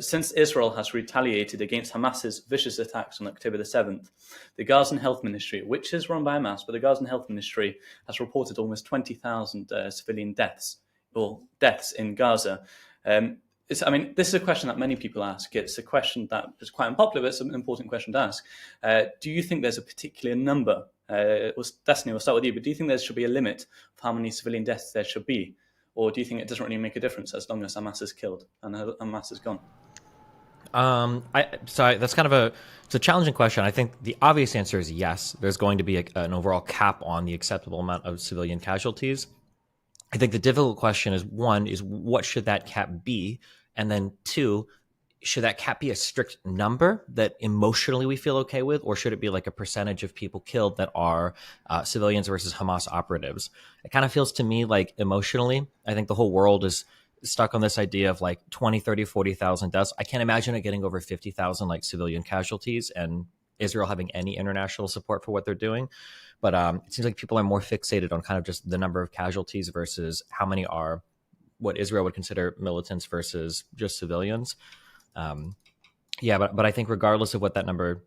Since Israel has retaliated against Hamas's vicious attacks on October the 7th, the Gazan Health Ministry, which is run by Hamas, but the Gazan Health Ministry has reported almost 20,000 civilian deaths, or deaths in Gaza. This is a question that many people ask. It's a question that is quite unpopular, but it's an important question to ask. Do you think there's a particular number? Destiny, we'll start with you, but do you think there should be a limit of how many civilian deaths there should be? Or do you think it doesn't really make a difference as long as Hamas is killed and Hamas is gone? That's it's a challenging question. I think the obvious answer is yes. There's going to be an overall cap on the acceptable amount of civilian casualties. I think the difficult question is, one, is what should that cap be? And then two, should that cap be a strict number that emotionally we feel okay with, or should it be like a percentage of people killed that are civilians versus Hamas operatives? It kind of feels to me like emotionally, I think the whole world is stuck on this idea of like 20, 30, 40,000 deaths. I can't imagine it getting over 50,000 like civilian casualties and Israel having any international support for what they're doing. But it seems like people are more fixated on kind of just the number of casualties versus how many are what Israel would consider militants versus just civilians. But I think regardless of what that number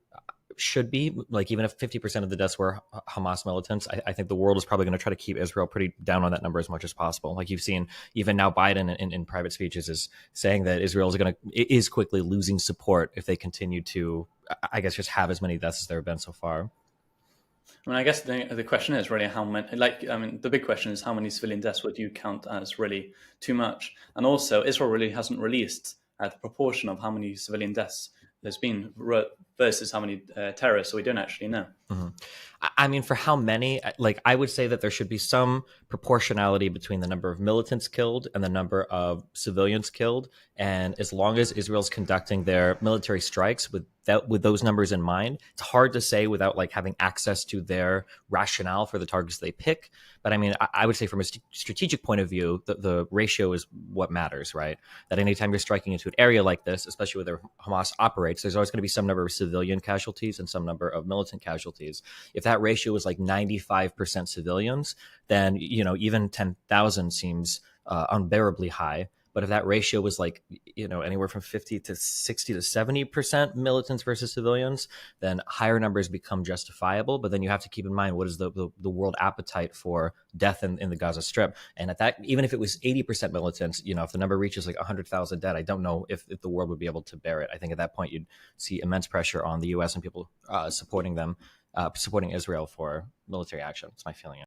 should be, like even if 50% of the deaths were Hamas militants, I think the world is probably going to try to keep Israel pretty down on that number as much as possible. Like you've seen, even now Biden in private speeches is saying that Israel is quickly losing support if they continue to, I guess, just have as many deaths as there have been so far. I guess the question is really how many, the big question is how many civilian deaths would you count as really too much? And also, Israel really hasn't released the proportion of how many civilian deaths there's been versus how many terrorists, so we don't actually know. Mm-hmm. I mean, for how many, like I would say that there should be some proportionality between the number of militants killed and the number of civilians killed. And as long as Israel's conducting their military strikes with those numbers in mind, it's hard to say without like having access to their rationale for the targets they pick. But I mean, I would say from a strategic point of view, the ratio is what matters, right? That anytime you're striking into an area like this, especially where Hamas operates, there's always going to be some number of civilian casualties and some number of militant casualties. If that ratio is like 95% civilians, then, even 10,000 seems unbearably high. But if that ratio was like, anywhere from 50 to 60 to 70% militants versus civilians, then higher numbers become justifiable. But then you have to keep in mind, what is the world appetite for death in the Gaza Strip? And at that, even if it was 80% militants, if the number reaches like 100,000 dead, I don't know if the world would be able to bear it. I think at that point, you'd see immense pressure on the U.S. and people supporting Israel for military action. It's my feeling.